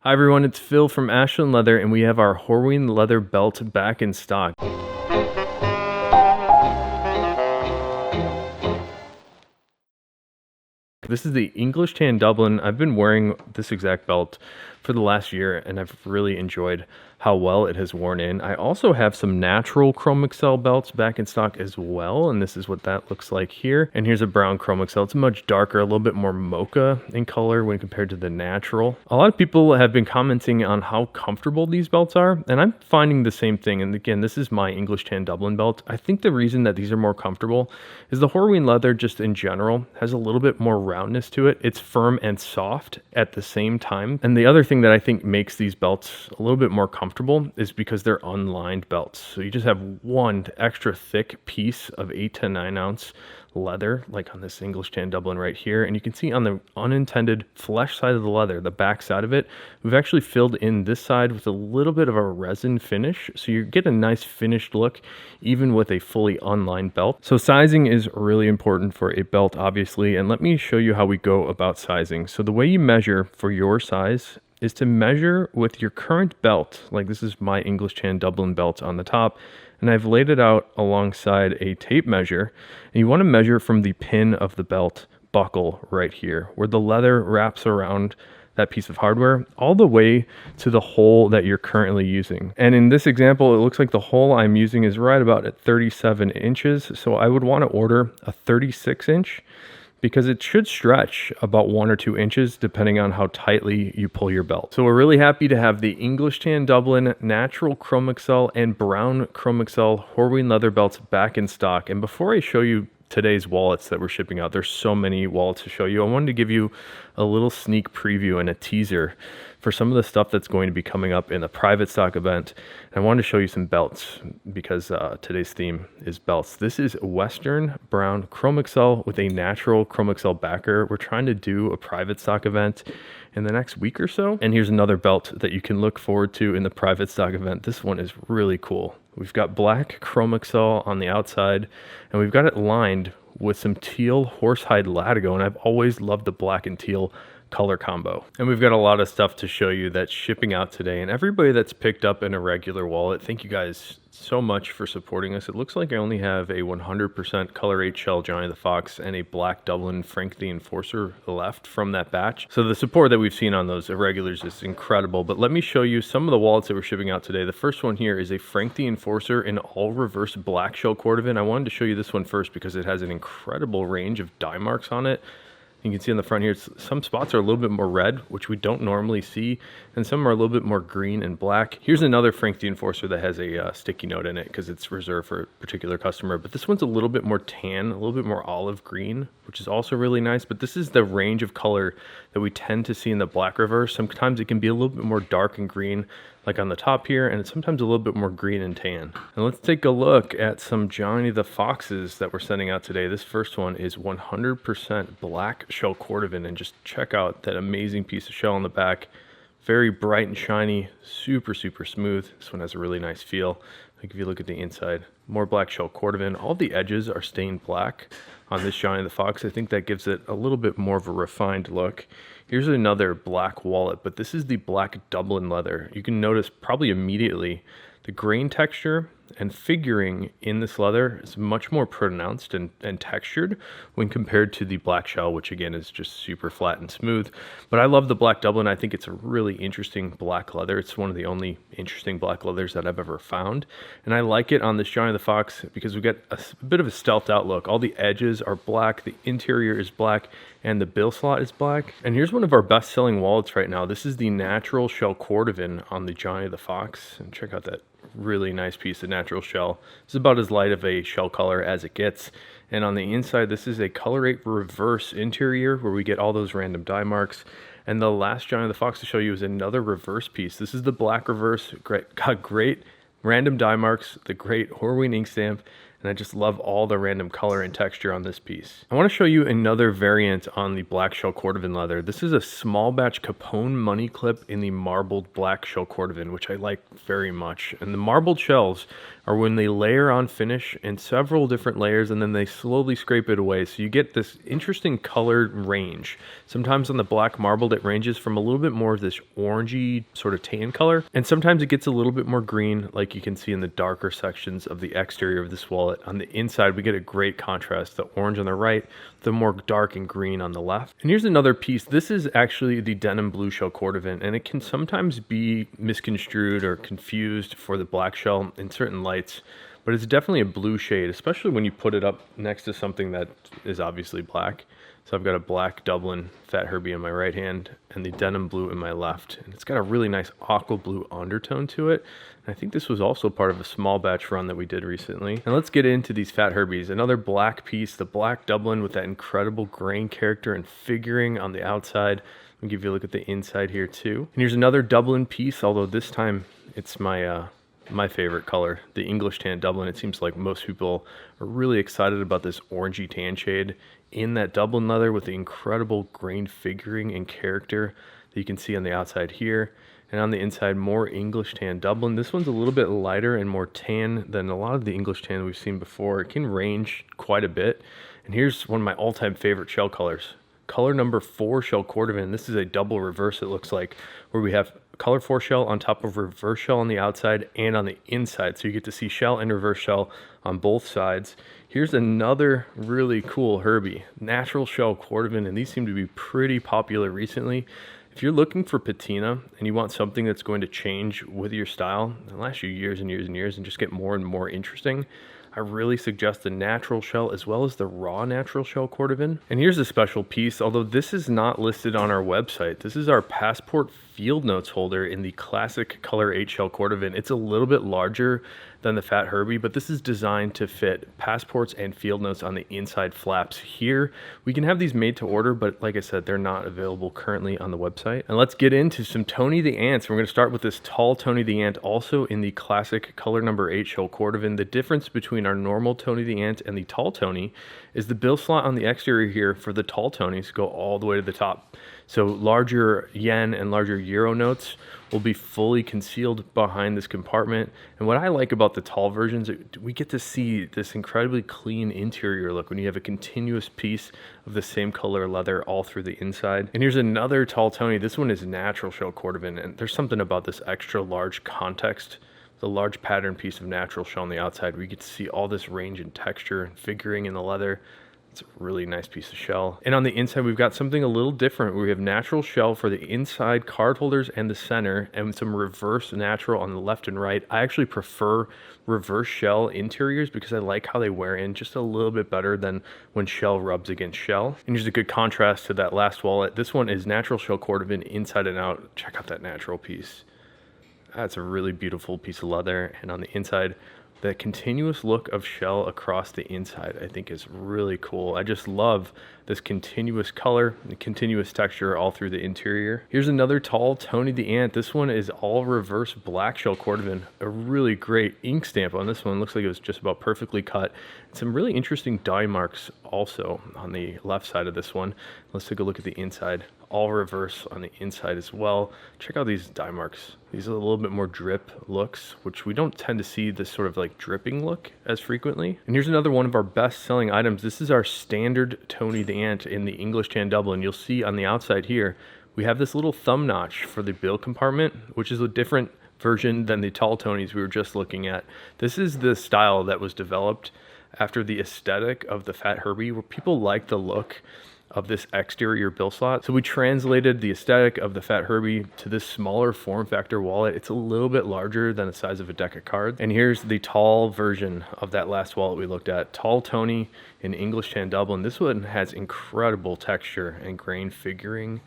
Hi everyone, it's Phil from Ashland Leather, and we have our Horween leather belt back in stock. This is the English Tan Dublin. I've been wearing this exact belt for the last year, and I've really enjoyed how well it has worn in. I also have some natural Chrome XL belts back in stock as well, and this is what that looks like here. And here's a brown Chrome XL. It's much darker, a little bit more mocha in color when compared to the natural. A lot of people have been commenting on how comfortable these belts are, and I'm finding the same thing. And again, this is my English Tan Dublin belt. I think the reason that these are more comfortable is the Horween leather just in general has a little bit more roundness to it. It's firm and soft at the same time. And the other thing that I think makes these belts a little bit more comfortable is because they're unlined belts. So you just have one extra thick piece of 8 to 9 ounce leather, like on this English Tan Dublin right here. And you can see on the unintended flesh side of the leather, the back side of it, we've actually filled in this side with a little bit of a resin finish. So you get a nice finished look, even with a fully unlined belt. So sizing is really important for a belt, obviously. And let me show you how we go about sizing. So the way you measure for your size is to measure with your current belt. Like this is my English Tan Dublin belt on the top, and I've laid it out alongside a tape measure. And you want to measure from the pin of the belt buckle right here, where the leather wraps around that piece of hardware, all the way to the hole that you're currently using. And in this example, it looks like the hole I'm using is right about at 37 inches. So I would want to order a 36 inch, because it should stretch about 1 or 2 inches depending on how tightly you pull your belt. So we're really happy to have the English Tan Dublin Natural Chrome XL and Brown Chrome XL Horween leather belts back in stock. And before I show you today's wallets that we're shipping out, there's so many wallets to show you. I wanted to give you a little sneak preview and a teaser for some of the stuff that's going to be coming up in the private stock event. And I wanted to show you some belts because today's theme is belts. This is Western Brown Chrome XL with a natural Chrome XL backer. We're trying to do a private stock event in the next week or so. And here's another belt that you can look forward to in the private stock event. This one is really cool. We've got black Chrome XL on the outside, and we've got it lined with some teal horsehide latigo. And I've always loved the black and teal color combo. And we've got a lot of stuff to show you that's shipping out today. And everybody that's picked up an irregular wallet, thank you guys so much for supporting us. It looks like I only have a 100% color 8 shell Johnny the Fox and a black Dublin Frank the Enforcer left from that batch. So the support that we've seen on those irregulars is incredible. But let me show you some of the wallets that we're shipping out today. The first one here is a Frank the Enforcer in all reverse black shell Cordovan. I wanted to show you this one first because it has an incredible range of dye marks on it. You can see on the front here, some spots are a little bit more red, which we don't normally see, and some are a little bit more green and black. Here's another Frank the Enforcer that has a sticky note in it because it's reserved for a particular customer, but this one's a little bit more tan, a little bit more olive green, which is also really nice. But this is the range of color that we tend to see in the black reverse. Sometimes it can be a little bit more dark and green, like on the top here, and it's sometimes a little bit more green and tan. And let's take a look at some Johnny the Foxes that we're sending out today. This first one is 100% black shell Cordovan, and just check out that amazing piece of shell on the back. Very bright and shiny, super, super smooth. This one has a really nice feel. Like if you look at the inside, more black shell Cordovan. All the edges are stained black on this Johnny the Fox. I think that gives it a little bit more of a refined look. Here's another black wallet, but this is the black Dublin leather. You can notice probably immediately the grain texture and figuring in this leather is much more pronounced and textured when compared to the black shell, which again is just super flat and smooth. But I love the black Dublin. I think it's a really interesting black leather. It's one of the only interesting black leathers that I've ever found. And I like it on this Johnny the Fox because we get a bit of a stealthed out look. All the edges are black, the interior is black, and the bill slot is black. And here's one of our best selling wallets right now. This is the natural shell Cordovan on the Johnny the Fox. And check out that really nice piece of natural shell. It's about as light of a shell color as it gets. And on the inside, this is a color 8 reverse interior where we get all those random dye marks. And the last Johnny the Fox to show you is another reverse piece. This is the black reverse. Got great random dye marks, the great Horween ink stamp, and I just love all the random color and texture on this piece. I want to show you another variant on the black shell Cordovan leather. This is a small batch Capone money clip in the marbled black shell Cordovan, which I like very much. And the marbled shells are when they layer on finish in several different layers, and then they slowly scrape it away. So you get this interesting color range. Sometimes on the black marbled, it ranges from a little bit more of this orangey sort of tan color, and sometimes it gets a little bit more green, like you can see in the darker sections of the exterior of this wallet. On the inside, we get a great contrast, the orange on the right, the more dark and green on the left. And here's another piece. This is actually the denim blue shell Cordovan, and it can sometimes be misconstrued or confused for the black shell in certain lights, but it's definitely a blue shade, especially when you put it up next to something that is obviously black. So I've got a black Dublin Fat Herbie in my right hand and the denim blue in my left. And it's got a really nice aqua blue undertone to it. And I think this was also part of a small batch run that we did recently. And let's get into these Fat Herbies. Another black piece, the black Dublin with that incredible grain character and figuring on the outside. I'll give you a look at the inside here too. And here's another Dublin piece, although this time it's my favorite color, the English Tan Dublin. It seems like most people are really excited about this orangey tan shade in that Dublin leather with the incredible grain figuring and character that you can see on the outside here. And on the inside, more English Tan Dublin. This one's a little bit lighter and more tan than a lot of the English Tan we've seen before. It can range quite a bit. And here's one of my all-time favorite shell colors. Color number 4 shell Cordovan. This is a double reverse, it looks like, where we have color 4 shell on top of reverse shell on the outside and on the inside. So you get to see shell and reverse shell on both sides. Here's another really cool Herbie, natural shell Cordovan, and these seem to be pretty popular recently. If you're looking for patina and you want something that's going to change with your style and last you years and years and years and just get more and more interesting, I really suggest the natural shell as well as the raw natural shell Cordovan. And here's a special piece, although this is not listed on our website. This is our passport field notes holder in the classic color 8 shell Cordovan. It's a little bit larger than the Fat Herbie, but this is designed to fit passports and field notes on the inside flaps here. We can have these made to order, but like I said, they're not available currently on the website. And let's get into some Tony the Ants. We're going to start with this tall Tony the Ant, also in the classic color number 8 shell Cordovan. The difference between our normal Tony the Ant and the tall Tony is the bill slot on the exterior here for the tall Tonys go all the way to the top. So larger yen and larger euro notes will be fully concealed behind this compartment. And what I like about the tall versions, we get to see this incredibly clean interior look when you have a continuous piece of the same color leather all through the inside. And here's another tall Tony. This one is natural shell Cordovan, and there's something about this extra large context, the large pattern piece of natural shell on the outside, where you get to see all this range and texture and figuring in the leather. It's a really nice piece of shell. And on the inside, we've got something a little different. We have natural shell for the inside card holders and the center, and some reverse natural on the left and right. I actually prefer reverse shell interiors because I like how they wear in just a little bit better than when shell rubs against shell. And here's a good contrast to that last wallet. This one is natural shell Cordovan inside and out. Check out that natural piece. That's a really beautiful piece of leather. And on the inside, the continuous look of shell across the inside, I think, is really cool. I just love this continuous color and continuous texture all through the interior. Here's another tall Tony the Ant. This one is all reverse black shell Cordovan. A really great ink stamp on this one. Looks like it was just about perfectly cut. And some really interesting dye marks also on the left side of this one. Let's take a look at the inside. All reverse on the inside as well. Check out these dye marks. These are a little bit more drip looks, which we don't tend to see this sort of like dripping look as frequently. And here's another one of our best selling items. This is our standard Tony the Ant in the English Tan Dublin. You'll see on the outside here, we have this little thumb notch for the bill compartment, which is a different version than the tall Tonys we were just looking at. This is the style that was developed after the aesthetic of the Fat Herbie, where people like the look of this exterior bill slot. So we translated the aesthetic of the Fat Herbie to this smaller form factor wallet. It's a little bit larger than the size of a deck of cards. And here's the tall version of that last wallet we looked at. Tall Tony in English Tan Dublin. This one has incredible texture and grain figuring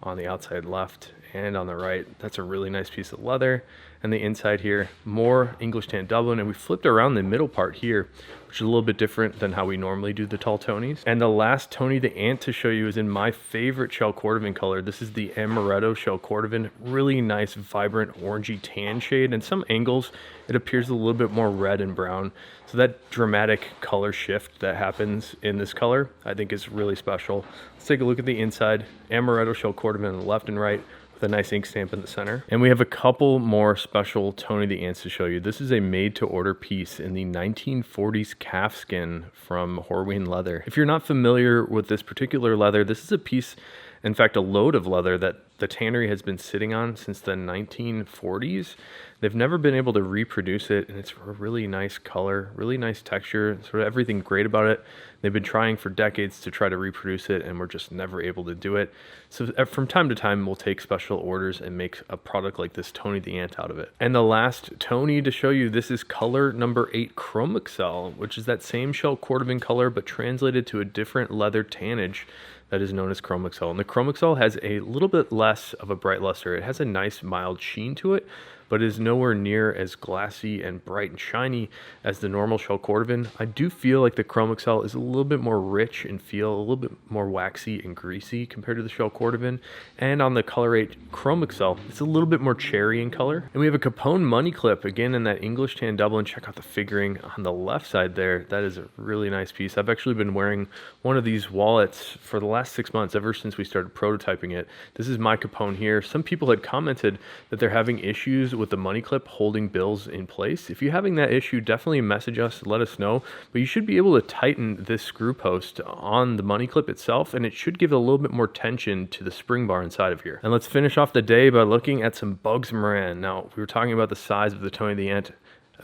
on the outside left and on the right. That's a really nice piece of leather. And the inside here, more English Tan Dublin, and we flipped around the middle part here, which is a little bit different than how we normally do the tall Tonys. And the last Tony the Ant to show you is in my favorite shell Cordovan color. This is the Amaretto shell Cordovan. Really nice, vibrant, orangey tan shade. And some angles, it appears a little bit more red and brown. So that dramatic color shift that happens in this color, I think is really special. Let's take a look at the inside. Amaretto shell Cordovan on the left and right, a nice ink stamp in the center. And we have a couple more special Tony the Ants to show you. This is a made to order piece in the 1940s calfskin from Horween leather. If you're not familiar with this particular leather, this is a piece, in fact, a load of leather that the tannery has been sitting on since the 1940s. They've never been able to reproduce it, and it's a really nice color, really nice texture, sort of everything great about it. They've been trying for decades to try to reproduce it, and we're just never able to do it. So from time to time, we'll take special orders and make a product like this Tony the Ant out of it. And the last Tony to show you, this is color number 8 Chrome Excel, which is that same shell Cordovan color, but translated to a different leather tannage that is known as Chrome Excel. And the Chrome Excel has a little bit less of a bright luster. It has a nice mild sheen to it, but is nowhere near as glassy and bright and shiny as the normal shell Cordovan. I do feel like the Chrome Excel is a little bit more rich in feel, a little bit more waxy and greasy compared to the shell Cordovan. And on the color 8 Chrome Excel, it's a little bit more cherry in color. And we have a Capone money clip, again in that English Tan Dublin. Check out the figuring on the left side there. That is a really nice piece. I've actually been wearing one of these wallets for the last 6 months, ever since we started prototyping it. This is my Capone here. Some people had commented that they're having issues with the money clip holding bills in place. If you're having that issue, definitely message us, let us know. But you should be able to tighten this screw post on the money clip itself, and it should give it a little bit more tension to the spring bar inside of here. And let's finish off the day by looking at some Bugs Moran. Now, we were talking about the size of the Tony the Ant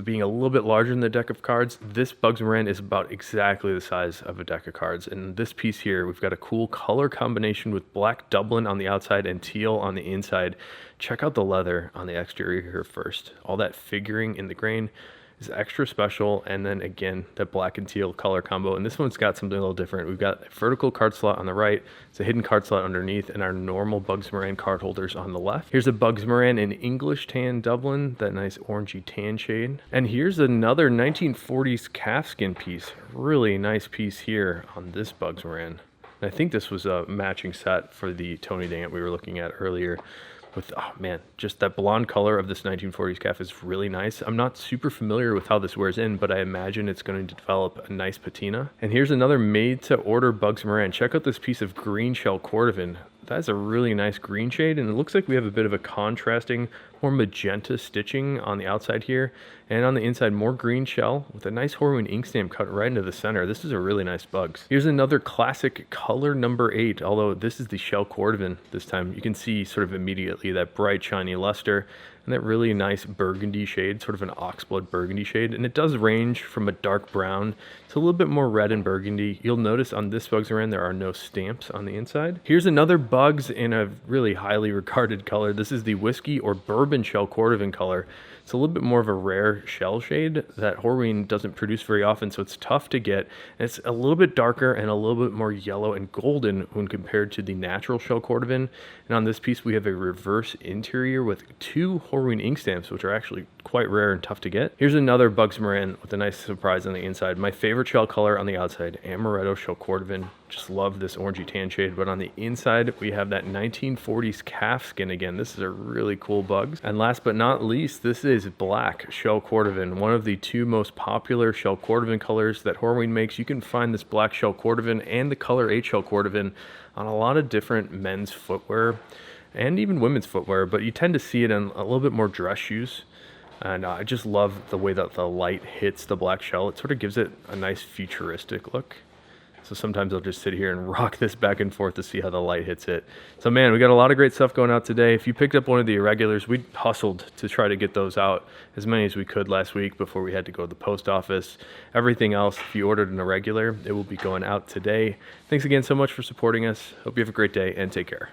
being a little bit larger than the deck of cards. This Bugs Moran is about exactly the size of a deck of cards. And this piece here, we've got a cool color combination with black Dublin on the outside and teal on the inside. Check out the leather on the exterior here first. All that figuring in the grain is extra special, and then again that black and teal color combo. And this one's got something a little different. We've got a vertical card slot on the right, it's a hidden card slot underneath, and our normal Bugs Moran card holders on the left. Here's a Bugs Moran in English Tan Dublin, that nice orangey tan shade. And here's another 1940s calfskin piece, really nice piece here on this Bugs Moran. And I think this was a matching set for the Tony the Ant we were looking at earlier. With, oh man, just that blonde color of this 1940s calf is really nice. I'm not super familiar with how this wears in, but I imagine it's going to develop a nice patina. And here's another made to order Bugs Moran. Check out this piece of green shell Cordovan. That's a really nice green shade, and it looks like we have a bit of a contrasting, more magenta stitching on the outside here, and on the inside more green shell with a nice Horween ink stamp cut right into the center. This is a really nice Bugs. Here's another classic color number 8, although this is the shell Cordovan this time. You can see sort of immediately that bright shiny luster and that really nice burgundy shade, sort of an oxblood burgundy shade. And it does range from a dark brown to a little bit more red and burgundy. You'll notice on this Bugs Moran there are no stamps on the inside. Here's another Bugs in a really highly regarded color. This is the whiskey or bourbon shell Cordovan color. It's a little bit more of a rare shell shade that Horween doesn't produce very often, so it's tough to get. And it's a little bit darker and a little bit more yellow and golden when compared to the natural shell Cordovan. And on this piece, we have a reverse interior with 2 Horween ink stamps, which are actually quite rare and tough to get. Here's another Bugs Moran with a nice surprise on the inside. My favorite shell color on the outside, Amaretto shell Cordovan. Just love this orangey tan shade, but on the inside we have that 1940s calfskin again. This is a really cool Bugs. And last but not least, this is black shell Cordovan, one of the 2 most popular shell Cordovan colors that Horween makes. You can find this black shell Cordovan and the color 8 shell Cordovan on a lot of different men's footwear and even women's footwear, but you tend to see it in a little bit more dress shoes. And I just love the way that the light hits the black shell. It sort of gives it a nice futuristic look. So sometimes I'll just sit here and rock this back and forth to see how the light hits it. So man, we got a lot of great stuff going out today. If you picked up one of the irregulars, we hustled to try to get those out, as many as we could last week before we had to go to the post office. Everything else, if you ordered an irregular, it will be going out today. Thanks again so much for supporting us. Hope you have a great day and take care.